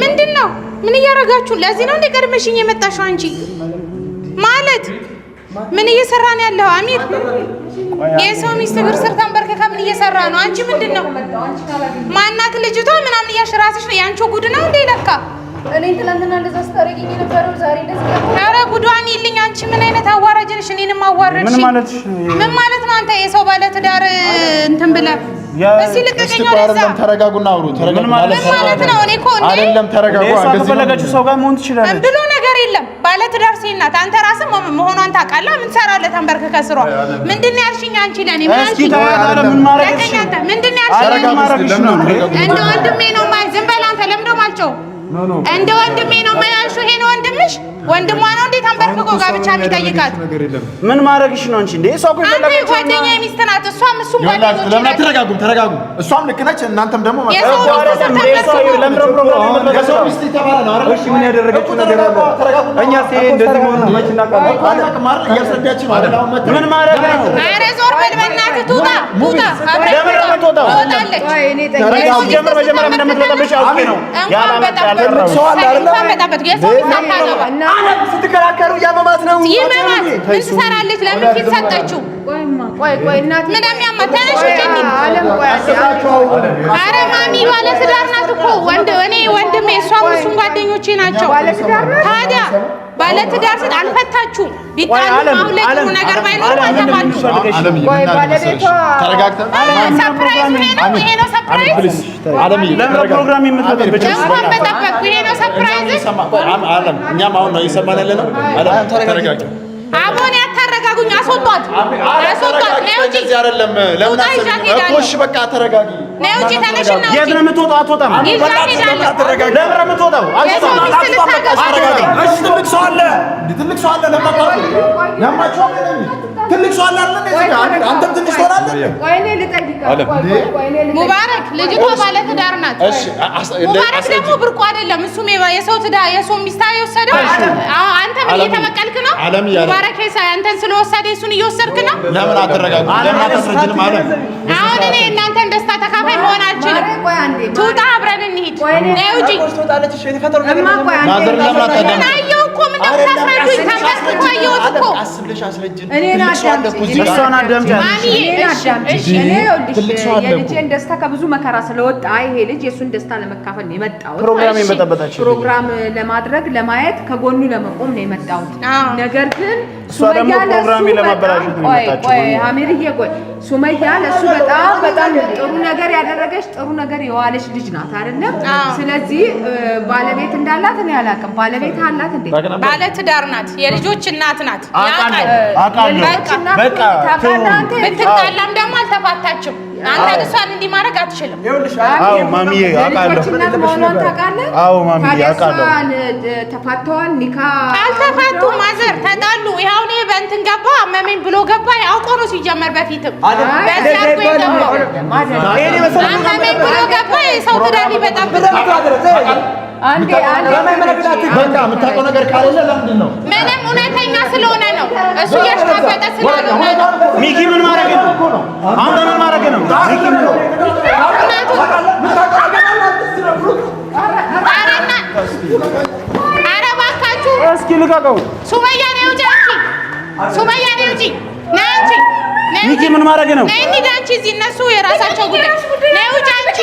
ምንድነው ምን እያረጋችሁ ለዚህ ነው እንደቀድመሽኝ የመጣሽው አንቺ ማለት ምን እየሰራ ነው ያለው አሚር የሰው ሚስት እግር ስር ተንበርከካ ምን እየሰራ ነው አንቺ ምንድነው ማናት ልጅቷ ምናምን እያሽራስሽ ነው ያንቺ ጉድ ነው እንደ ለካ እኔ ትላንትና እንደዛ ስታረጊኝ ነበር ዛሬ እንደዚህ ኧረ ጉዷን ይልኝ አንቺ ምን አይነት አዋራጅ ነሽ እኔንም አዋረድሽ ምን ማለት ነው አንተ የሰው ባለ ትዳር እንትን ብለህ እሺ ልቀቀኝ ወደዛ ተረጋጉና አውሩ ተረጋጉ ማለት ነው እኔ እኮ እንዴ አይደለም ተረጋጉ እንደዚህ ፈለጋችሁ ሰው ጋር መሆን ትችላለህ ብሎ ነገር የለም ባለ ትዳር ሲናት አንተ ራስህ መሆኗን ታውቃለህ ምን ሰራለህ ተንበርከከ ስሯ ምንድነው ያልሽኝ አንቺ ለኔ ምን ያልሽኝ ምን ማረግሽ ምንድነው ያልሽኝ እንደ ወንድሜ ነው ማይ ዝም በል አንተ ለምን ደሞ አልጨው እንደ ወንድሜ ነው ማያሹ ይሄ ነው ወንድምሽ ወንድሟ ነው እንዴ ተንበርከኮ ጋብቻ የሚጠይቃት ምን ማረግሽ ነው አንቺ እንዴ ሰው እኮ አንተ ጓደኛዬ ሚስት ናት እሷም እሱም ጓደኞች ናቸው ተረጋጉ እሷም ልክ ነች እናንተም ደግሞ የሰው ሚስት ተባለ ነው አይደል እሺ ምን ያደረገችው ነገር አለ እኛ ሲሄ እንደዚህ ሆነ መች እናቃለን እያስረዳችሁ ነው አይደል ምን ማረግ ነው ኧረ ዞር በል በእናትህ ትውጣ ለምን የምትወጣው ተረጋጉ ጀምር መጀመሪያ ምን እንደምትወጣብሽ አውቄ ነው ትልቅ ሰው አለ አይደል አለም ስትከራከሩ ያመማት ነው ይመማት ምን ትሰራለች ለምን ፊት ሰጠችው ቆይ እናት ምን የሚያማት ተነሽ ጀኒ አለም ቆይ ኧረ ማሚ ባለ ትዳር ናት እኮ እኔ ወንድሜ እሷም እሱም ጓደኞቼ ናቸው ታዲያ ባለ ትዳር ሲል አልፈታችሁም ቢጣሉ ማውለቱ ነገር ባይኖር አለማችሁ ቆይ ባለቤቷ ተረጋግተን ሰርፕራይዝ ይሄ ነው ሰርፕራይዝ አለም ፕሮግራም የምትመጣበት እንኳን በጠበቅኩ ይሄ ነው ሰርፕራይዝ አለም እኛም አሁን ነው እየሰማን ያለ ነው አለም ተረጋግተን አቦን ያታረጋጉኝ አስወጣት ነው እንጂ እዚህ አይደለም ለምን እኮሽ በቃ ተረጋጊ ነው እንጂ ተነሽና የት ነው የምትወጣው አትወጣም ለምን ነው የምትወጣው እሺ ትልቅ ሰው አለ ለማቸው ትልቅ ሰው አለ አንተም ትንሽ ትሆናለህ ቆይ እኔ ልጠይቃለሁ ቆይ እኔ ሙባረክ ልጅቷ ባለ ትዳር ናት እሺ ሙባረክ ደግሞ ብርቁ አይደለም እሱ የሰው ትዳር የሰው ሚስት የወሰደው አንተ ምን እየተመቀልክ ነው ሙባረክ አንተን ስለወሰደ እሱን እየወሰድክ ነው ለምን አትረጋጉ ለምን አትስረጅንም አለም አሁን እኔ እናንተን ደስታ ተካፋይ መሆን አልችልም ትውጣ አብረን እንሂድ ነው እንጂ ትወጣለች እሺ የተፈጠሩ ነገር ማዘር ለምን አታዳም አየሁ እኮ ምን እንደምታስረዱኝ ተመልክቶ አየሁት እኮ አስብለሽ አስረጅን እኔ እሷን አዳምጫለሽ እሺ እኔ የልጄን ደስታ ከብዙ መከራ ስለወጣ ይሄ ልጅ የሱን ደስታ ለመካፈል ነው የመጣው ፕሮግራም የመጣበታችሁ ፕሮግራም ለማድረግ ለማየት ከጎኑ ለመቆም ነው የመጣው ነገር ግን ሱመያ ፕሮግራም ለማበላሸት ነው የመጣችው ቆይ አሚርዬ ቆይ ሱመያ ለሱ በጣም ጥሩ ነገር ያደረገች ጥሩ ነገር የዋለች ልጅ ናት አይደለ ስለዚህ ባለቤት እንዳላት እኔ አላውቅም ባለቤት አላት እንዴ ባለ ትዳር ናት የልጆች እናት ናት በቃ ብትጣላም ደግሞ አልተፋታችም አንተ እሷን እንዲህ ማድረግ አትችልም አዎ ማሚዬ አውቃለሁ አዎ ማሚዬ አውቃለሁ ተፋተዋል ኒካ አልተፋቱም ማዘር ተጣሉ ይኸው እኔ በእንትን ገባ አመመኝ ብሎ ገባ አውቆ ነው ሲጀመር በፊትም በዚህ አርጎ የገባው አመመኝ ብሎ ገባ የሰው ትዳር ሊበጣብጥ አንዴ በቃ የምታውቀው ነገር ካለ ለምንድን ነው ምንም እውነተኛ ስለሆነ ነው እሱ ያሽታበጠ ስለሆነ ነው ሚኪ ምን ማድረግ ነው አንተ ምን ማድረግ ነው ሚኪ ምን ኧረ እባካችሁ እስኪ ልቀቀው ሱመያ ነው እንጂ ሱመያ ነው እንጂ ነይ ሚኪ ምን ማድረግ ነው ነይ እንሂድ አንቺ እዚህ እነሱ የራሳቸው ጉዳይ ነይ ውጪ አንቺ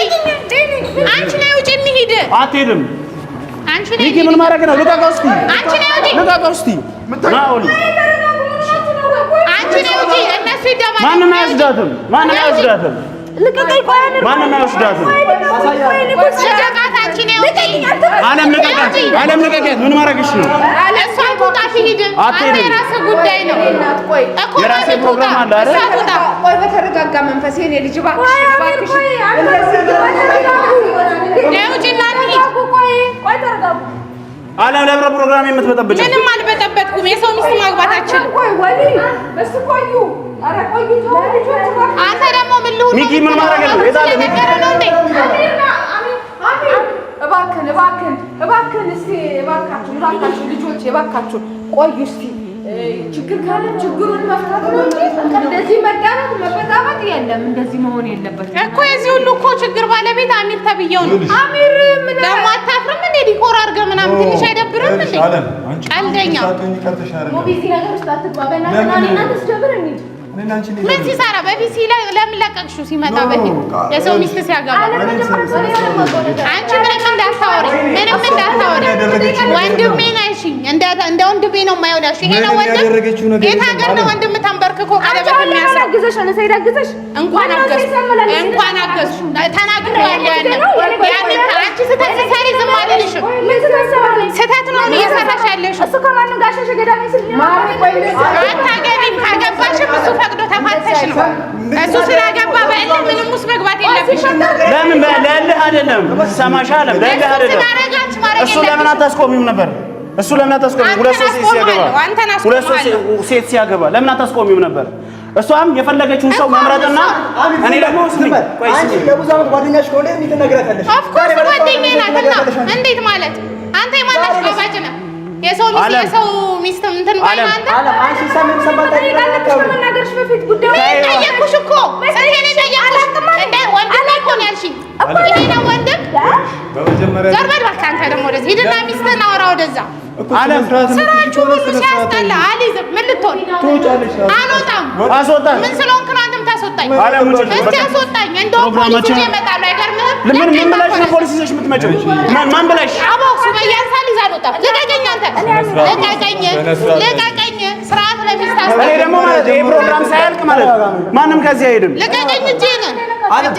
ነይ ውጪ እንሂድ አትሄድም አንቺ ነይ ሚኪ ምን ማድረግ ነው ልቀቀው እስኪ አንቺ ነይ ውጪ ልቀቀው እስኪ ናኦል አንቺ ነይ ውጪ እነሱ ይደባል ማንም አይወስዳትም ልቀቀኝ ማንም አይወስዳትም ልቀቃት አንቺ ነይ ውጪ አለም ልቀቀት ምን ማድረግሽ ነው እሷን ትውጣ ትሂድ አንተ የራስህ ጉዳይ ነው እኮ የራሴ ፕሮግራም አለ አይደል እሷ ትውጣ ቆይ በተረጋጋ መንፈስ የኔ ልጅ እባክሽ ነይ ውጪ እና እንሂድ ቆይ ተረጋጉ አለም ለብረ ፕሮግራም የምትበጠብጭ ምንም አልበጠበጥኩም የሰው ሚስት ማግባት አልችልም ቆይ ወሊ እሱ ቆዩ ኧረ ቆዩ አንተ ደግሞ ምን ልሁን ሚኪ ምን ማድረግ ነው የታለ ሚኪ ነው እንዴ እባክህን እስቲ እባካችሁ ልጆች እባካችሁ ቆዩ እስቲ ችግር ካለ ችግሩን መፍታት ነው እንጂ እንደዚህ መዳረቅ መበጣበጥ የለም። እንደዚህ መሆን የለበትም እኮ። የዚህ ሁሉ እኮ ችግር ባለቤት አሚር ተብየው ነው። አሚር ምን ደግሞ አታፍርም እንዴ? ዲኮር አድርገህ ምናምን ትንሽ አይደብርም እንዴ? ቀልደኛ ሞቢዚ ነገር ውስጥ አትባበና እና ተስጀብር እንዴ? ምን ሲሰራ በፊት ለምን ለቀቅሽው? ሲመጣ በፊት የሰው ሚስት ሲያገባ አንቺ ምንም እንዳታወሪ ወንድሜ ነሽ። እንደ ወንድሜ ነው የማይሆንሽ። ይሄ ነው ወንድም። የት ሀገር ነው ወንድም ተንበርክኮ ቀለበት የሚያስረው? እንኳን አገዝሽ ተናግሬያለሁ። ያንን አንቺ ስህተት ስትሰሪ ዝም አልልሽም። ስህተት ነው እየሰራሽ ያለሽው። አታገቢም። ካገባሽም እሱ ፈቅዶ ተፋተሽ ነው። እሱ ስላገባ በእልህ ምንም ውስጥ መግባት የለብሽም። ለምን በእልህ አይደለም ሰማሽ አለ በእልህ አይደለም። እሱ ለምን አታስቆሚም ነበር? እሱ ለምን አታስቆሚም? ሁለት ሶስት ሴት ሲያገባ ለምን አታስቆሚም ነበር? እሷም የፈለገችውን ሰው መምረጥና እኔ ደግሞ ቆይ አንቺ ለብዙ ዓመት ጓደኛሽ ከሆነ እንዴት ትነግራታለሽ? ኦፍኮርስ ጓደኛዬ ናትና እንዴት ማለት አንተ የማናሽ ባባጭ ነህ? የሰው ሚስት እንትን ባይና አንተ አንቺ ሰምተሽ መናገርሽ በፊት ጉዳዩ ጠየቅኩሽ እኮ እኔ ጠየቅኩሽ እንደ ወንድም እኮ ነው ያልሽኝ። ይሄ ነው ወንድም። በመጀመሪያ ዞር በል እባክህ አንተ ደግሞ ወደዚህ ሂድና ሚስትህን አውራ ወደዛ። ስራችሁ ሁሉ ሲያስጠላ አልይዝም። ምን ልትሆን አልወጣም። አስወጣኝ። ምን ስለሆንክ ነው አንተም ታስወጣኝ? እስኪ አስወጣኝ። እንደውም ፖሊስ ይዤ እመጣለሁ። አይገርምህም? ምን ብለሽ ነው ፖሊስ ይዘሽ የምትመጪው? ማን ብለሽ? አቦ ሱመያን ሳልይዝ አልወጣም። ልቀቀኝ አንተ ልቀቀኝ። ስርዓት ለሚስት እኔ ደግሞ ማለት ይሄ ፕሮግራም ሳያልቅ ማለት ማንም ከዚህ አይሄድም። ልቀቀኝ እጄን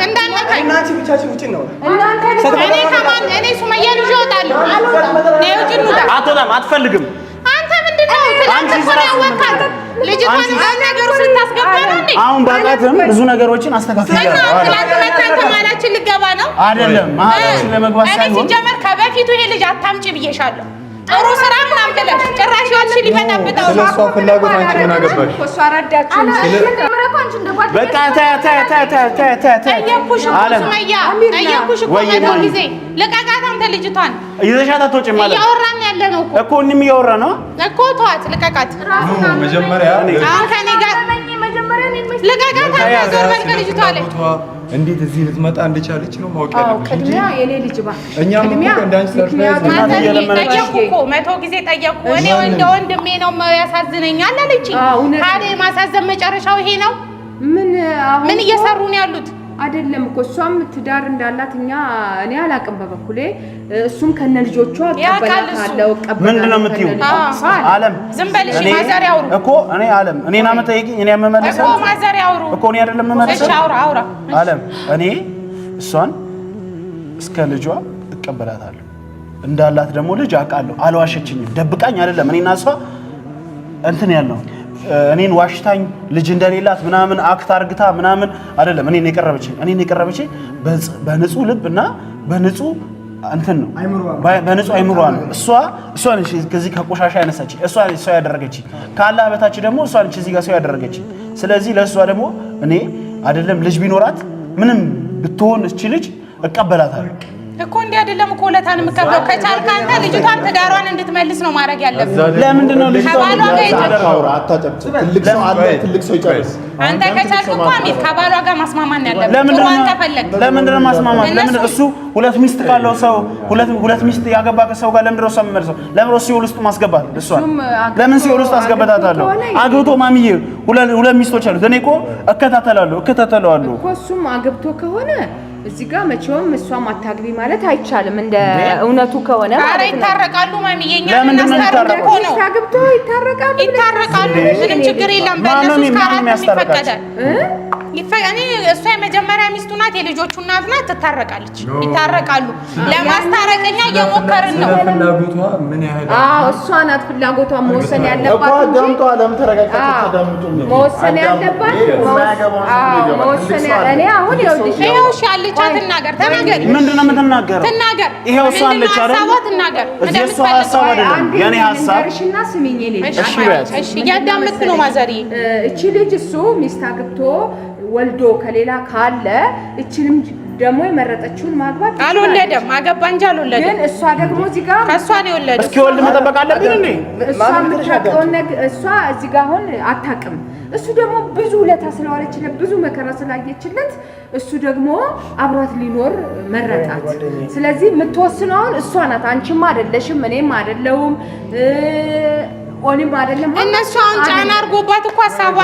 እንዳልነካኝ። እናንቺ ብቻችን ውጪ ነው። እኔ ሱመያን ይዤ እወጣለሁ። ነይ ውጪ እንውጣ። አትወጣም። አትፈልግም። አንተ ምንድነው? ትናንት እኮ ነው ያወቅሃት ልጅቷን ነገር ውስጥ ልታስገባ ነው እንዴ? አሁን ባቃትም ብዙ ነገሮችን አስተካክላለሁ። ትናንት መጣን ከማላችን ልገባ ነው አይደለም? ማለችን ለመግባት ሳይሆን እኔ ሲጀመር ከበፊቱ ይሄ ልጅ አታምጪ ብዬሻለሁ። ጥሩ ስራ ምናምን ብለሽ ጭራሽ ይወልሽ ሊፈታብታው ነው። ስለሷ ፍላጎት አንቺ ምን አገባሽ? እሷ አራዳችሁ በቃ ጠየኩሽ እኮ ሱመያ ጠየኩሽ እኮ መቶ ጊዜ ልቀቃት። አንተ ልጅቷን ይዘሻት አትወጪም ማለት እያወራን ያለ ነው እኮ እኔም እያወራ ነው እኮ ተዋት፣ ልቀቃት። መጀመሪያ አሁን ከኔ ጋር ልቀቃት። አንተ ዞር በል ከልጅቷ ላይ። እንዴት እዚህ ልትመጣ እንደቻለች ነው ማወቅ ያለብሽ እንጂ ቅድሚያ የኔ ልጅ እባክሽ እኛም እኮ እንዳንቺ ሰርፕራይዝ ጠየኩ እኮ መቶ ጊዜ ጠየኩ። እኔ እንደ ወንድሜ ነው ያሳዝነኛል አለችኝ። ታዲያ የማሳዘን መጨረሻው ይሄ ነው? ምን እየሰሩ ነው ያሉት? አይደለም እኮ እሷም ትዳር እንዳላት እኔ አላቅም በበኩሌ። እሱም ከነ ልጆቿ አቀበላታለሁ። ምንድነው የምትይው? አለም ዝም በልሽ። ማዘር ያውሩ እኮ እኔ አለም እኔና መጠየቂኝ እኔ የምመልሰው እኮ ማዘር ያውሩ እኮ እኔ አይደለም የምመልሰው። እሺ አውራ አለም እኔ እሷን እስከ ልጇ እቀበላታለሁ። እንዳላት ደግሞ ልጅ አውቃለሁ። አልዋሸችኝም። ደብቃኝ አይደለም እኔና እሷ እንትን ያለው እኔን ዋሽታኝ ልጅ እንደሌላት ምናምን አክት አርግታ ምናምን አይደለም እኔን የቀረበችኝ በንጹህ ልብ እና በንጹህ እንትን ነው በንጹህ አይምሯ ነው። እሷ ነች ከዚህ ከቆሻሻ ያነሳች እሷ ያደረገችኝ። ከአላህ በታች ደግሞ እሷ ነች እዚህ ጋር ሰው ያደረገችኝ። ስለዚህ ለእሷ ደግሞ እኔ አይደለም ልጅ ቢኖራት ምንም ብትሆን እቺ ልጅ እቀበላታለሁ እኮ። እንዴ አይደለም እኮ ለታን የምከብለው ከቻልክ አንተ ልጅቷን ትዳሯን እንድትመልስ ነው ማድረግ ያለብህ። ለምንድን ነው ልጅቷን አታጨብጭብ? ትልቅ ሰው አለ፣ ትልቅ ሰው ይጨርስ። አንተ ከቻልክ እኮ አሚር ከባሏ ጋር ማስማማት ነው ያለብህ። ጥሩ አንተ ፈለግ። ለምንድን ነው ማስማማት? ለምን እሱ ሁለት ሚስት ካለው ሰው ሁለት ሚስት ያገባ ሰው ጋር ለምንድን ነው ሰው የሚመልሰው? ለምን ነው ሲኦል ውስጥ ማስገባት? እሷን ለምን ሲኦል ውስጥ አስገባታታለሁ? አግብቶ ማሚዬ ሁለት ሚስቶች አሉት። እኔ እኮ እከታተላለሁ እኮ። እሱም አግብቶ ከሆነ እዚህ ጋር መቼም እሷም አታግቢ ማለት አይቻልም። እንደ እውነቱ ከሆነ ማለት ነው። ይታረቃሉ ማሚዬ። ለምን እንደምታረቁ ነው? አግብቶ ይታረቃሉ። ምንም ችግር የለም። በእነሱ ካራት ይፈቀዳል። እኔ እሷ የመጀመሪያ ሚስቱ ናት፣ የልጆቹ እናት ናት። ትታረቃለች፣ ይታረቃሉ። ለማስታረቅኛ እየሞከርን ነው። ፍላጎቷ ምን ያህል? እሷ ናት ፍላጎቷ መወሰን ያለባት እንጂ መወሰን ያለባት እኔ አሁን ይኸው እሺ አለቻ። ትናገር፣ ተናገሪ። ምንድን ነው የምትናገረው? ትናገር። ይኸው እሷ አለች አይደል? ትናገር። እሱ ሀሳብ አይደለም የኔ ሀሳብ። እሺና ስሚኝ ልጅ እሺ እያዳመጥክ ነው ማዘሪ። እቺ ልጅ እሱ ሚስት አግብቶ ወልዶ ከሌላ ካለ እቺንም ደግሞ የመረጠችውን ማግባት አልወለደም። አገባ እንጂ አልወለደም። ግን እሷ ደግሞ እዚህ ጋር ከሷ ነው የወለደው። እስኪ ወልድ መጠበቅ አለብን እንዴ? እሷ እዚህ ጋር አሁን አታውቅም። እሱ ደግሞ ብዙ ውለታ ስለዋለችለት ብዙ መከራ ስላየችለት እሱ ደግሞ አብሯት ሊኖር መረጣት። ስለዚህ የምትወስነው አሁን እሷ ናት። አንቺም አይደለሽም፣ እኔም አይደለሁም፣ ኦኒም አይደለም። እነሱ አሁን ጫና አድርጎባት እኮ ሀሳቧን